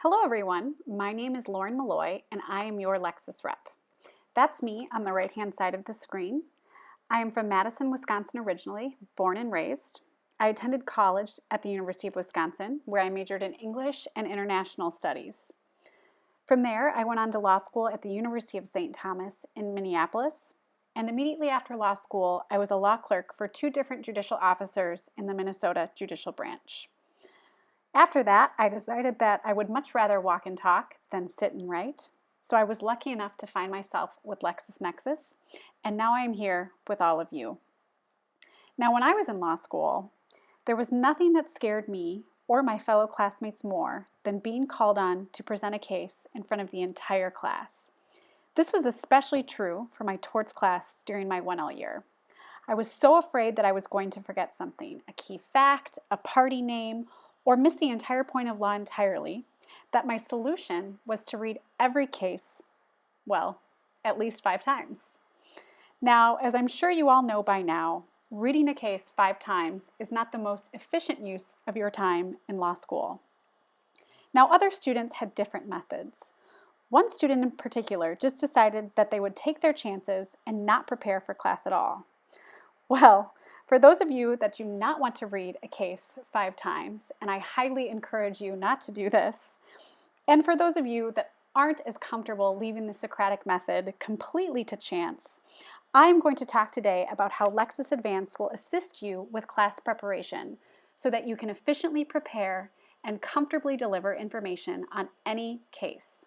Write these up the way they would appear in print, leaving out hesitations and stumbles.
Hello everyone, my name is Lauren Malloy and I am your Lexis rep. That's me on the right hand side of the screen. I am from Madison, Wisconsin originally, born and raised. I attended college at the University of Wisconsin where I majored in English and International Studies. From there, I went on to law school at the University of St. Thomas in Minneapolis, and immediately after law school, I was a law clerk for two different judicial officers in the Minnesota Judicial Branch. After that, I decided that I would much rather walk and talk than sit and write, so I was lucky enough to find myself with LexisNexis, and now I am here with all of you. Now, when I was in law school, there was nothing that scared me or my fellow classmates more than being called on to present a case in front of the entire class. This was especially true for my torts class during my 1L year. I was so afraid that I was going to forget something, a key fact, a party name, or miss the entire point of law entirely, that my solution was to read every case, well, at least 5 times. Now, as I'm sure you all know by now, reading a case 5 times is not the most efficient use of your time in law school. Now, other students had different methods. One student in particular just decided that they would take their chances and not prepare for class at all. Well, for those of you that do not want to read a case 5 times, and I highly encourage you not to do this, and for those of you that aren't as comfortable leaving the Socratic method completely to chance, I am going to talk today about how Lexis Advance will assist you with class preparation so that you can efficiently prepare and comfortably deliver information on any case.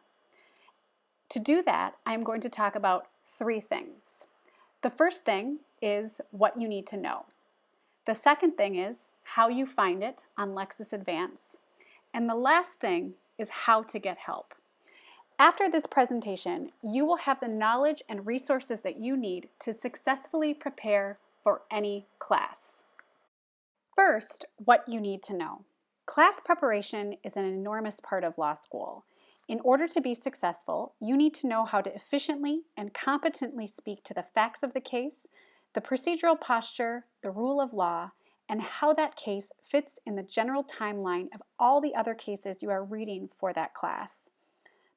To do that, I am going to talk about 3 things. The first thing is what you need to know. The second thing is how you find it on Lexis Advance. And the last thing is how to get help. After this presentation, you will have the knowledge and resources that you need to successfully prepare for any class. First, what you need to know. Class preparation is an enormous part of law school. In order to be successful, you need to know how to efficiently and competently speak to the facts of the case, the procedural posture, the rule of law, and how that case fits in the general timeline of all the other cases you are reading for that class.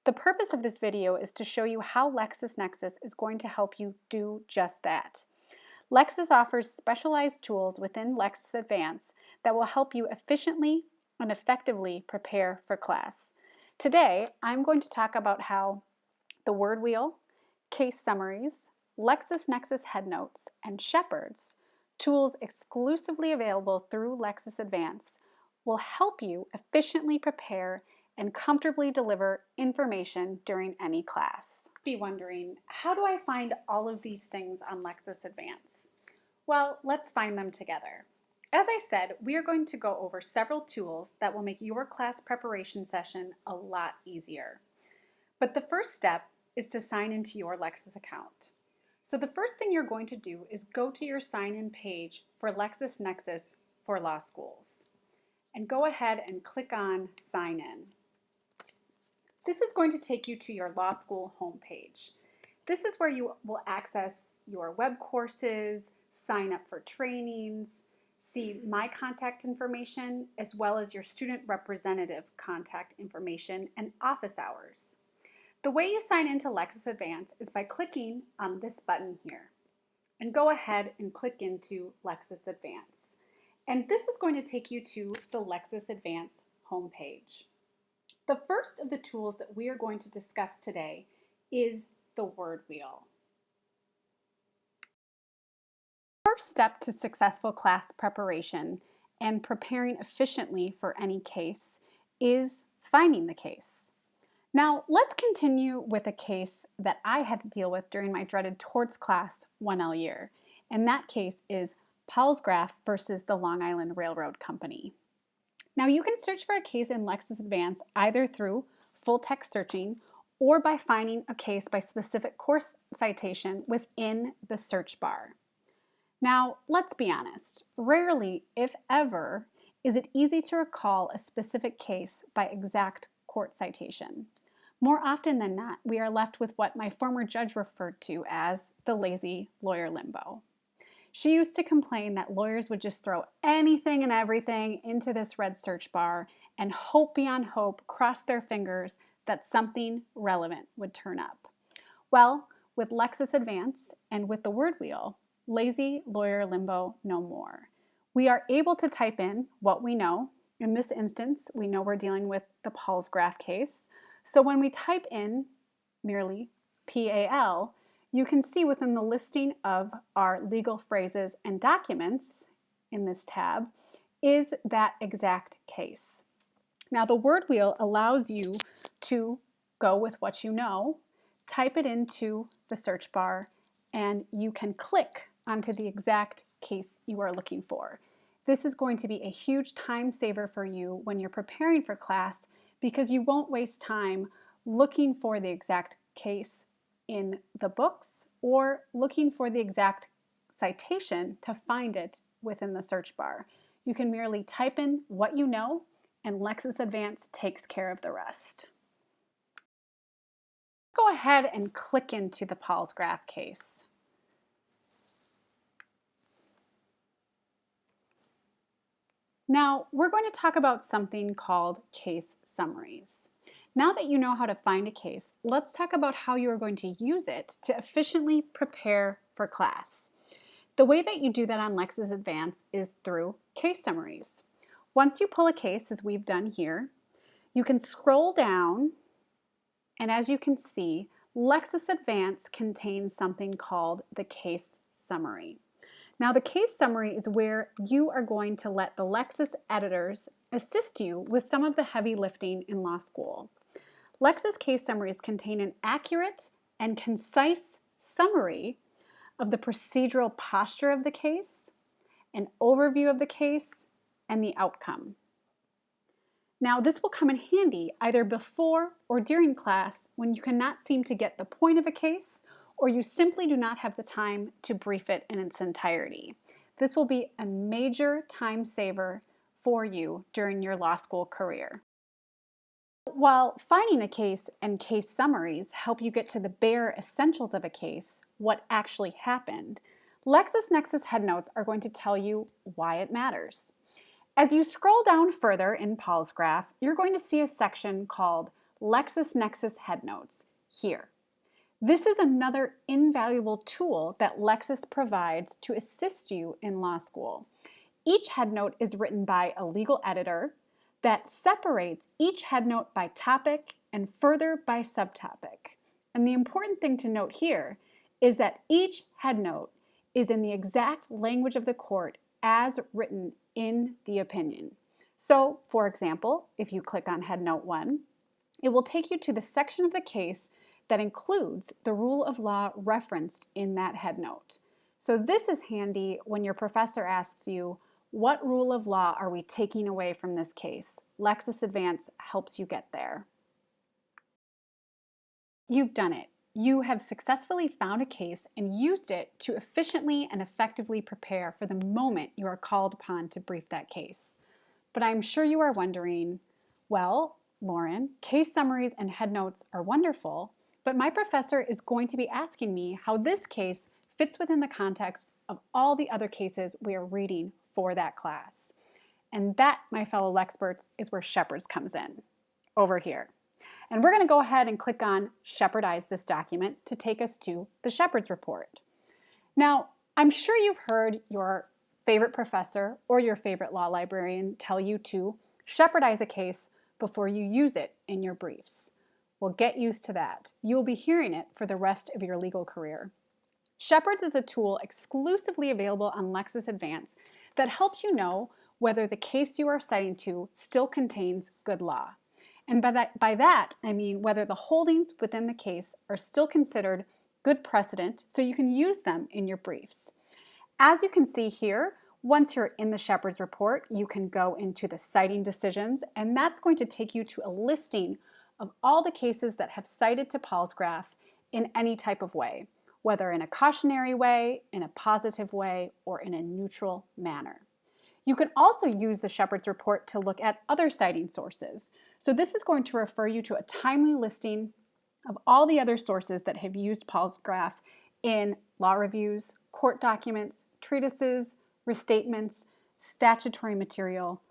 The purpose of this video is to show you how LexisNexis is going to help you do just that. Lexis offers specialized tools within Lexis Advance that will help you efficiently and effectively prepare for class. Today, I'm going to talk about how the word wheel, case summaries, LexisNexis headnotes, and Shepherd's, tools exclusively available through Lexis Advance, will help you efficiently prepare and comfortably deliver information during any class. Be wondering, how do I find all of these things on Lexis Advance? Well, let's find them together. As I said, we are going to go over several tools that will make your class preparation session a lot easier. But the first step is to sign into your Lexis account. So the first thing you're going to do is go to your sign-in page for LexisNexis for law schools. And go ahead and click on Sign In. This is going to take you to your law school homepage. This is where you will access your web courses, sign up for trainings, see my contact information, as well as your student representative contact information and office hours. The way you sign into Lexis Advance is by clicking on this button here. And go ahead and click into Lexis Advance. And this is going to take you to the Lexis Advance homepage. The first of the tools that we are going to discuss today is the word wheel. First step to successful class preparation and preparing efficiently for any case is finding the case. Now, let's continue with a case that I had to deal with during my dreaded torts class 1L year, and that case is Palsgraf versus the Long Island Railroad Company. Now, you can search for a case in Lexis Advance either through full text searching or by finding a case by specific course citation within the search bar. Now, let's be honest, rarely, if ever, is it easy to recall a specific case by exact court citation. More often than not, we are left with what my former judge referred to as the lazy lawyer limbo. She used to complain that lawyers would just throw anything and everything into this red search bar and hope beyond hope, cross their fingers that something relevant would turn up. Well, with Lexis Advance and with the word wheel, lazy lawyer limbo no more. We are able to type in what we know. In this instance, we know we're dealing with the Paul's graph case. So when we type in merely PAL, you can see within the listing of our legal phrases and documents in this tab is that exact case. Now the word wheel allows you to go with what you know, type it into the search bar, and you can click onto the exact case you are looking for. This is going to be a huge time saver for you when you're preparing for class because you won't waste time looking for the exact case in the books or looking for the exact citation to find it within the search bar. You can merely type in what you know, and Lexis Advance takes care of the rest. Go ahead and click into the Paul's graph case. Now, we're going to talk about something called case summaries. Now that you know how to find a case, let's talk about how you are going to use it to efficiently prepare for class. The way that you do that on Lexis Advance is through case summaries. Once you pull a case, as we've done here, you can scroll down, and as you can see, Lexis Advance contains something called the case summary. Now, the case summary is where you are going to let the Lexis editors assist you with some of the heavy lifting in law school. Lexis case summaries contain an accurate and concise summary of the procedural posture of the case, an overview of the case, and the outcome. Now, this will come in handy either before or during class when you cannot seem to get the point of a case or you simply do not have the time to brief it in its entirety. This will be a major time saver for you during your law school career. While finding a case and case summaries help you get to the bare essentials of a case, what actually happened, LexisNexis headnotes are going to tell you why it matters. As you scroll down further in Paul's graph, you're going to see a section called LexisNexis headnotes here. This is another invaluable tool that Lexis provides to assist you in law school. Each headnote is written by a legal editor that separates each headnote by topic and further by subtopic. And the important thing to note here is that each headnote is in the exact language of the court as written in the opinion. So, for example, if you click on headnote 1, it will take you to the section of the case that includes the rule of law referenced in that headnote. So this is handy when your professor asks you, what rule of law are we taking away from this case? Lexis Advance helps you get there. You've done it. You have successfully found a case and used it to efficiently and effectively prepare for the moment you are called upon to brief that case. But I'm sure you are wondering, well, Lauren, case summaries and headnotes are wonderful, but my professor is going to be asking me how this case fits within the context of all the other cases we are reading for that class. And that, my fellow Lexperts, is where Shepard's comes in, over here. And we're going to go ahead and click on Shepardize this document to take us to the Shepard's report. Now, I'm sure you've heard your favorite professor or your favorite law librarian tell you to Shepardize a case before you use it in your briefs. Well, get used to that. You will be hearing it for the rest of your legal career. Shepard's is a tool exclusively available on Lexis Advance that helps you know whether the case you are citing to still contains good law. And by that, I mean whether the holdings within the case are still considered good precedent so you can use them in your briefs. As you can see here, once you're in the Shepard's report, you can go into the citing decisions, and that's going to take you to a listing of all the cases that have cited to Paul's graph in any type of way, whether in a cautionary way, in a positive way, or in a neutral manner. You can also use the Shepard's report to look at other citing sources. So this is going to refer you to a timely listing of all the other sources that have used Paul's graph in law reviews, court documents, treatises, restatements, statutory material,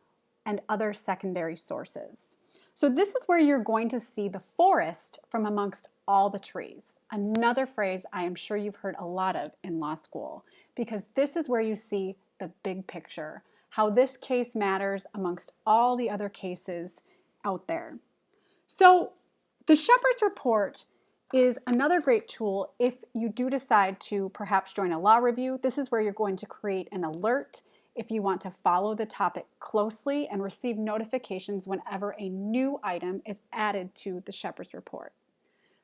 and other secondary sources. So this is where you're going to see the forest from amongst all the trees. Another phrase I am sure you've heard a lot of in law school, because this is where you see the big picture, how this case matters amongst all the other cases out there. So the Shepherd's Report is another great tool if you do decide to perhaps join a law review. This is where you're going to create an alert if you want to follow the topic closely and receive notifications whenever a new item is added to the Shepherd's Report.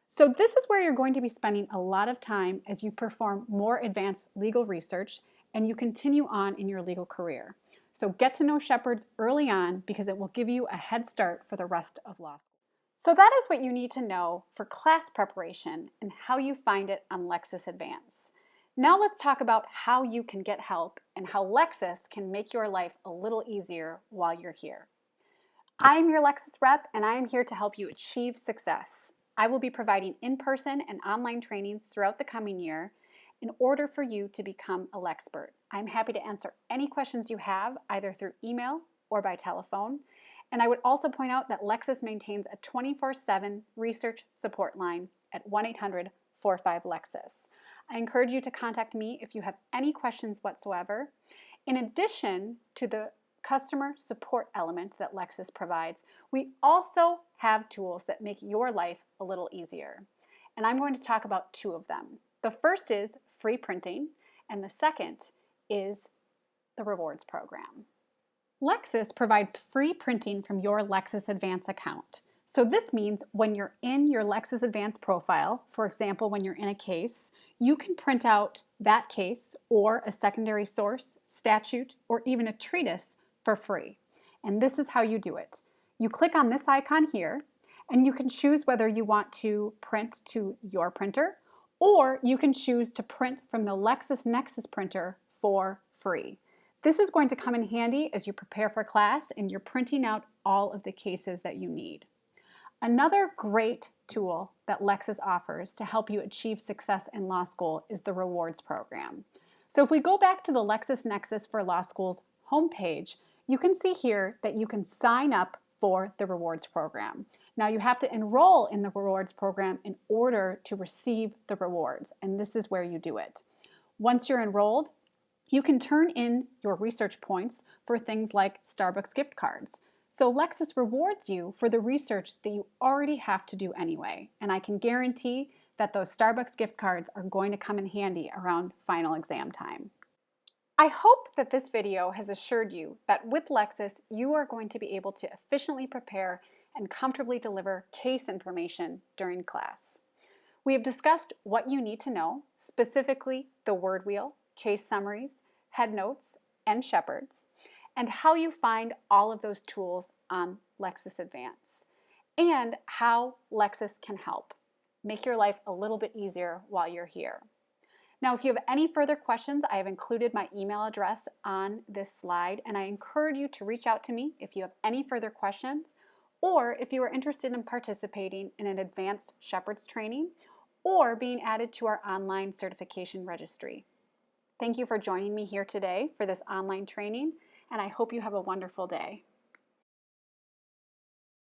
So this is where you're going to be spending a lot of time as you perform more advanced legal research and you continue on in your legal career. So get to know Shepherds early on because it will give you a head start for the rest of law school. So that is what you need to know for class preparation and how you find it on Lexis Advance. Now let's talk about how you can get help and how Lexis can make your life a little easier while you're here. I'm your Lexis rep and I am here to help you achieve success. I will be providing in-person and online trainings throughout the coming year in order for you to become a Lexpert. I'm happy to answer any questions you have either through email or by telephone. And I would also point out that Lexis maintains a 24/7 research support line at 1-800-45-LEXIS. I encourage you to contact me if you have any questions whatsoever. In addition to the customer support element that Lexis provides, we also have tools that make your life a little easier. And I'm going to talk about two of them. The first is free printing, and the second is the rewards program. Lexis provides free printing from your Lexis Advance account. So this means when you're in your Lexis Advance profile, for example, when you're in a case, you can print out that case or a secondary source, statute, or even a treatise for free. And this is how you do it. You click on this icon here, and you can choose whether you want to print to your printer, or you can choose to print from the LexisNexis printer for free. This is going to come in handy as you prepare for class and you're printing out all of the cases that you need. Another great tool that Lexis offers to help you achieve success in law school is the rewards program. So if we go back to the LexisNexis for Law School's homepage, you can see here that you can sign up for the rewards program. Now you have to enroll in the rewards program in order to receive the rewards, and this is where you do it. Once you're enrolled, you can turn in your research points for things like Starbucks gift cards. So Lexis rewards you for the research that you already have to do anyway, and I can guarantee that those Starbucks gift cards are going to come in handy around final exam time. I hope that this video has assured you that with Lexis, you are going to be able to efficiently prepare and comfortably deliver case information during class. We have discussed what you need to know, specifically the word wheel, case summaries, head notes, and Shepherds, and how you find all of those tools on Lexis Advance, and how Lexis can help make your life a little bit easier while you're here. Now, if you have any further questions, I have included my email address on this slide, and I encourage you to reach out to me if you have any further questions, or if you are interested in participating in an advanced Shepherds training, or being added to our online certification registry. Thank you for joining me here today for this online training, and I hope you have a wonderful day.